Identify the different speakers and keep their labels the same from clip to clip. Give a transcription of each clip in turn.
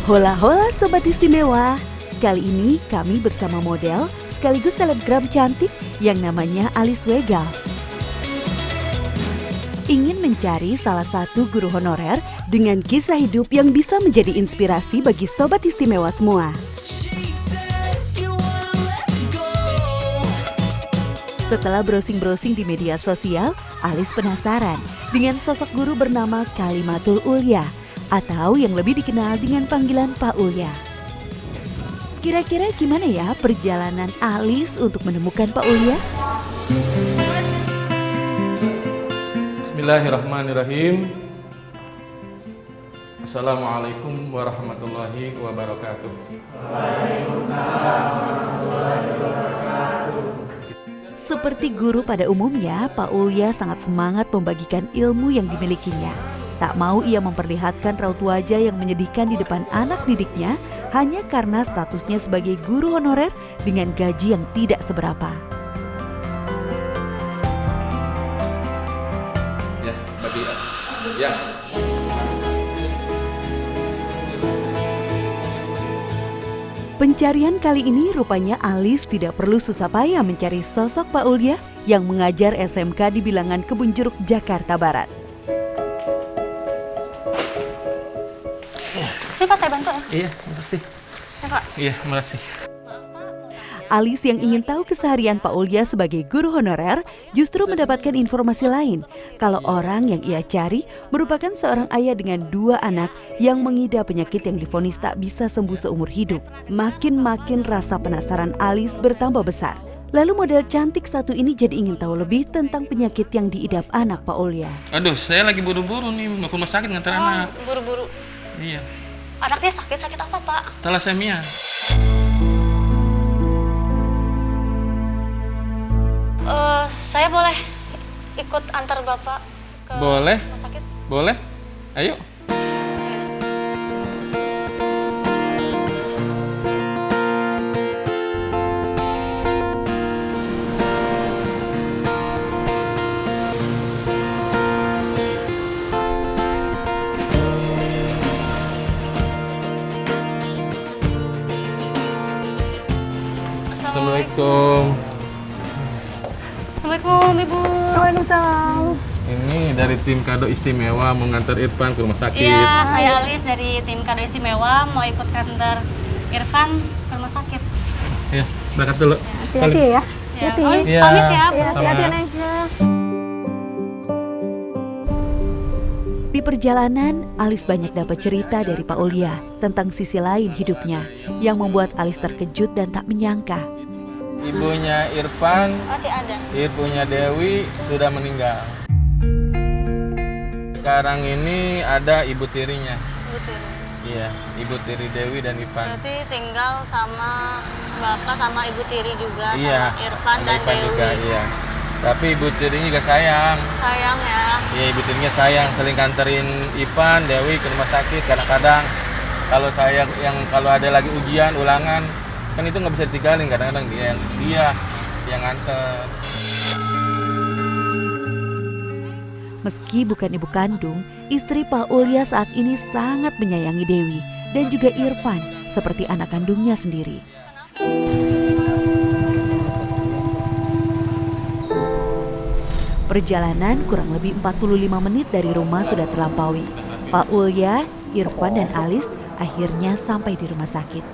Speaker 1: Hola hola Sobat Istimewa. Kali ini kami bersama model sekaligus selebgram cantik yang namanya Alice Wegal. Ingin mencari salah satu guru honorer dengan kisah hidup yang bisa menjadi inspirasi bagi Sobat Istimewa semua. Setelah browsing-browsing di media sosial, Alice penasaran dengan sosok guru bernama Kalimatul Ulya atau yang lebih dikenal dengan panggilan Pak Ulya. Kira-kira gimana ya perjalanan Alice untuk menemukan Pak Ulya?
Speaker 2: Bismillahirrahmanirrahim. Assalamualaikum warahmatullahi wabarakatuh.
Speaker 1: Waalaikumsalam warahmatullahi wabarakatuh. Seperti guru pada umumnya, Pak Ulya sangat semangat membagikan ilmu yang dimilikinya. Tak mau ia memperlihatkan raut wajah yang menyedihkan di depan anak didiknya hanya karena statusnya sebagai guru honorer dengan gaji yang tidak seberapa.
Speaker 2: Ya, bagi ya.
Speaker 1: Pencarian kali ini rupanya Alice tidak perlu susah payah mencari sosok Pak Ulya yang mengajar SMK di bilangan Kebun Jeruk, Jakarta Barat.
Speaker 3: Sini Pak, saya bantu ya?
Speaker 2: Iya, makasih.
Speaker 3: Ya Pak.
Speaker 2: Iya, makasih.
Speaker 1: Alice yang ingin tahu keseharian Pak Ulya sebagai guru honorer justru mendapatkan informasi lain kalau orang yang ia cari merupakan seorang ayah dengan 2 anak yang mengidap penyakit yang divonis tak bisa sembuh seumur hidup. Makin rasa penasaran Alice bertambah besar. Lalu model cantik satu ini jadi ingin tahu lebih tentang penyakit yang diidap anak Pak Ulya.
Speaker 2: Aduh, saya lagi buru-buru nih mau ke rumah sakit ngantar anak.
Speaker 3: Buru-buru.
Speaker 2: Iya.
Speaker 3: Anaknya sakit apa Pak?
Speaker 2: Thalassemia.
Speaker 3: Saya boleh ikut antar Bapak ke
Speaker 2: Boleh.
Speaker 3: rumah sakit?
Speaker 2: Boleh? Ayo. Assalamualaikum.
Speaker 3: Assalamualaikum Ibu.
Speaker 4: Waalaikumsalam.
Speaker 2: Ini dari tim kado istimewa mau ngantar Irfan ke rumah sakit.
Speaker 3: Iya, saya Alice dari tim kado istimewa mau ikut kantor Irfan ke rumah sakit.
Speaker 2: Ya, berangkat dulu.
Speaker 4: Hati-hati ya.
Speaker 3: Ya,
Speaker 4: Hati-hati.
Speaker 2: Iya.
Speaker 3: pamit ya. Bu.
Speaker 4: Ya, hati-hati
Speaker 2: Sama.
Speaker 4: Najwa.
Speaker 1: Di perjalanan, Alice banyak dapat cerita dari Pak Ulya tentang sisi lain hidupnya yang membuat Alice terkejut dan tak menyangka.
Speaker 2: Ibunya Irfan,
Speaker 3: Masih ada.
Speaker 2: ibunya Dewi sudah meninggal. Sekarang ini ada ibu tirinya.
Speaker 3: Ibu Tiri.
Speaker 2: Iya, ibu tiri Dewi dan Irfan.
Speaker 3: Berarti tinggal sama Bapak sama Ibu Tiri juga,
Speaker 2: Iya,
Speaker 3: sama Irfan
Speaker 2: sama
Speaker 3: dan
Speaker 2: Irfan
Speaker 3: Dewi.
Speaker 2: juga, iya. Tapi ibu tirinya juga sayang.
Speaker 3: Sayang ya.
Speaker 2: Iya, ibu tirinya sayang, sering kanterin Irfan, Dewi ke rumah sakit. Kadang-kadang kalau saya kalau ada lagi ujian, ulangan, kan itu nggak bisa ditinggalin. Kadang-kadang dia yang nganter.
Speaker 1: Meski bukan ibu kandung, istri Pak Ulya saat ini sangat menyayangi Dewi dan juga Irfan seperti anak kandungnya sendiri. Perjalanan kurang lebih 45 menit dari rumah sudah terlampaui. Pak Ulya, Irfan dan Alice akhirnya sampai di rumah sakit.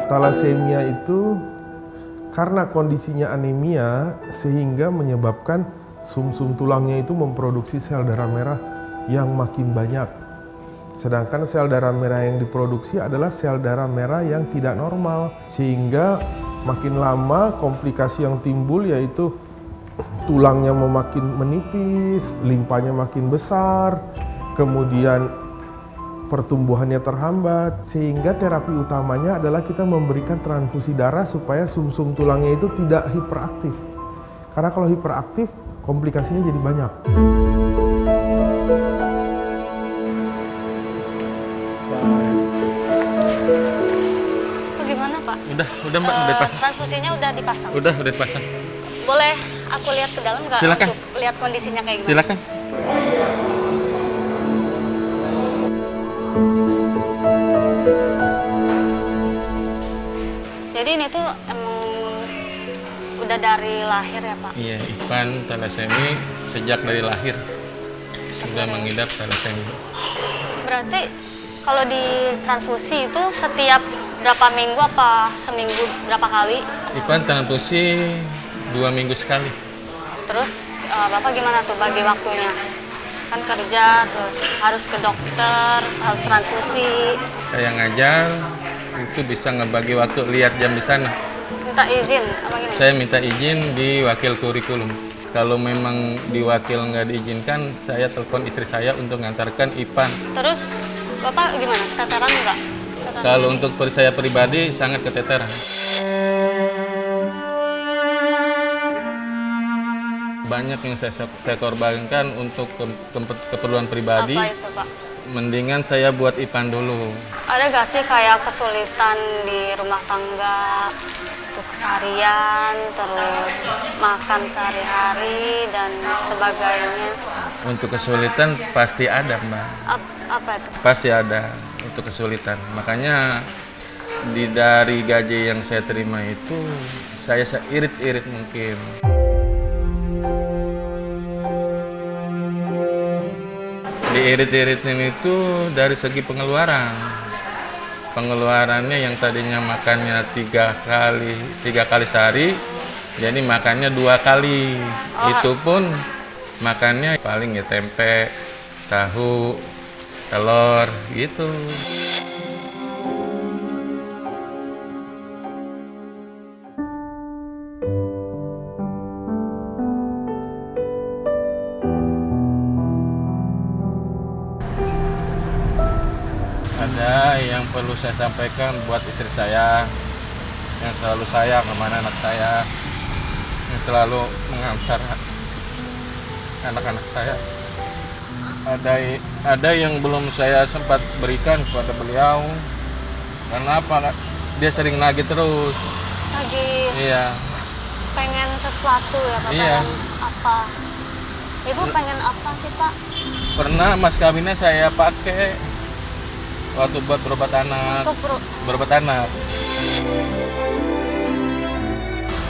Speaker 5: Thalassemia itu karena kondisinya anemia sehingga menyebabkan sumsum tulangnya itu memproduksi sel darah merah yang makin banyak. Sedangkan sel darah merah yang diproduksi adalah sel darah merah yang tidak normal, sehingga makin lama komplikasi yang timbul yaitu tulangnya makin menipis, limpanya makin besar, kemudian pertumbuhannya terhambat, sehingga terapi utamanya adalah kita memberikan transfusi darah supaya sumsum tulangnya itu tidak hiperaktif. Karena kalau hiperaktif, komplikasinya jadi banyak.
Speaker 3: Bagaimana Pak?
Speaker 2: Udah Mbak, udah dipasang.
Speaker 3: Transfusinya udah dipasang.
Speaker 2: Udah dipasang.
Speaker 3: Boleh aku lihat ke dalam nggak?
Speaker 2: Silakan.
Speaker 3: Untuk lihat kondisinya kayak gimana?
Speaker 2: Silakan.
Speaker 3: Jadi ini tuh emang udah dari lahir ya Pak?
Speaker 2: Iya, Ipan thalassemia sejak dari lahir sudah mengidap thalassemia.
Speaker 3: Berarti kalau di transfusi itu setiap berapa minggu apa seminggu berapa kali?
Speaker 2: Ipan transfusi 2 minggu sekali.
Speaker 3: Terus Bapak gimana tuh bagi waktunya? Kan kerja, terus harus ke dokter, harus transfusi.
Speaker 2: Saya ngajar, itu bisa ngebagi waktu, lihat jam di sana.
Speaker 3: Minta izin, apa gimana?
Speaker 2: Saya minta izin di wakil kurikulum. Kalau memang di wakil nggak diizinkan, saya telepon istri saya untuk ngantarkan Ipan.
Speaker 3: Terus Bapak gimana? Keteteran enggak? Keteteran
Speaker 2: Kalau
Speaker 3: ini?
Speaker 2: untuk saya pribadi, sangat keteteran. Banyak yang saya korbankan untuk keperluan pribadi.
Speaker 3: Apa itu Pak?
Speaker 2: Mendingan saya buat Ipan dulu.
Speaker 3: Ada gak sih kayak kesulitan di rumah tangga, untuk keseharian, terus makan sehari-hari dan sebagainya?
Speaker 2: Untuk kesulitan pasti ada, Mbak.
Speaker 3: Apa itu?
Speaker 2: Pasti ada untuk kesulitan. Makanya dari gaji yang saya terima itu saya seirit-irit mungkin. Diirit-iritin itu dari segi pengeluaran. Pengeluarannya yang tadinya makannya tiga kali sehari, jadi makannya 2 kali. Itu pun makannya paling ya tempe, tahu, telur gitu. Ada yang perlu saya sampaikan buat istri saya yang selalu sayang kemana anak saya, yang selalu mengantar anak-anak saya. Ada yang belum saya sempat berikan kepada beliau. Karena apa? Dia sering nagih terus.
Speaker 3: Lagi
Speaker 2: Iya.
Speaker 3: pengen sesuatu ya Pak?
Speaker 2: Iya.
Speaker 3: Pengen apa? Ibu pengen apa sih Pak?
Speaker 2: Pernah mas kawinnya saya pakai waktu buat berobat anak.
Speaker 3: Untuk
Speaker 2: Berobat anak.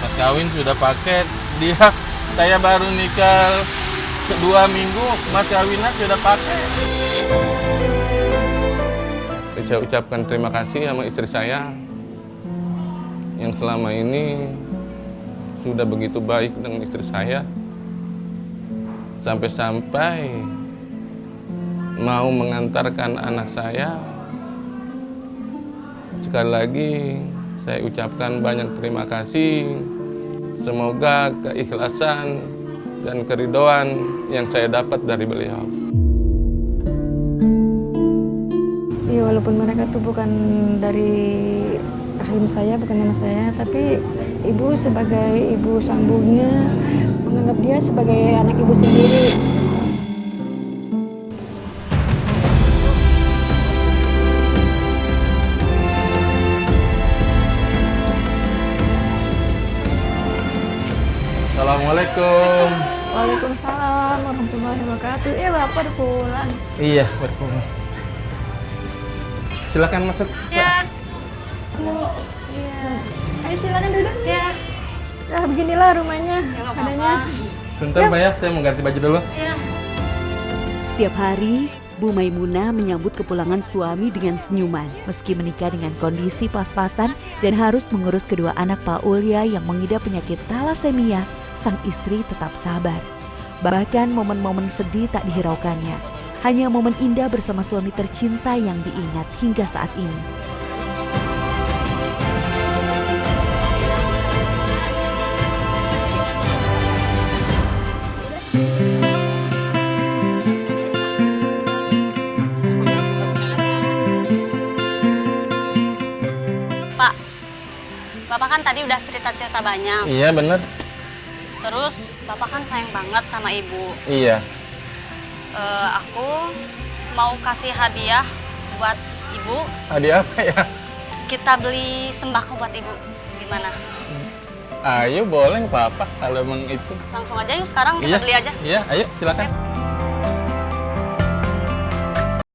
Speaker 2: Mas kawin sudah pakai, saya baru nikah 2 minggu, mas kawinnya sudah pakai. Saya ucapkan terima kasih sama istri saya yang selama ini sudah begitu baik dengan istri saya, sampai-sampai mau mengantarkan anak saya. Sekali lagi saya ucapkan banyak terima kasih. Semoga keikhlasan dan keridhaan yang saya dapat dari beliau.
Speaker 4: Ya, walaupun mereka tuh bukan dari rahim saya, bukan nama saya, tapi ibu sebagai ibu sambungnya menganggap dia sebagai anak ibu sendiri.
Speaker 2: Assalamualaikum.
Speaker 4: Waalaikumsalam warahmatullahi wabarakatuh. Bapak udah pulang.
Speaker 2: Iya, berkumpul. Silakan masuk.
Speaker 3: Ya.
Speaker 4: Iya. Ayo silakan duduk.
Speaker 3: Ya.
Speaker 4: Nah, beginilah rumahnya.
Speaker 3: Ya, nggak
Speaker 4: Adanya.
Speaker 3: apa-apa.
Speaker 2: Bentar Mbak ya, saya mau ganti baju dulu.
Speaker 3: Ya.
Speaker 1: Setiap hari, Bu Maimunah menyambut kepulangan suami dengan senyuman meski menikah dengan kondisi pas-pasan dan harus mengurus kedua anak Pak Ulya yang mengidap penyakit thalassemia. Sang istri tetap sabar. Bahkan momen-momen sedih tak dihiraukannya. Hanya momen indah bersama suami tercinta yang diingat hingga saat ini.
Speaker 3: Pak, Bapak kan tadi udah cerita-cerita banyak.
Speaker 2: Iya bener.
Speaker 3: Terus Bapak kan sayang banget sama Ibu.
Speaker 2: Iya.
Speaker 3: Aku mau kasih hadiah buat Ibu.
Speaker 2: Hadiah apa ya?
Speaker 3: Kita beli sembako buat Ibu. Gimana?
Speaker 2: Ayo boleh nggak apa-apa kalau emang itu.
Speaker 3: Langsung aja yuk sekarang kita beli aja.
Speaker 2: Iya, ayo silakan.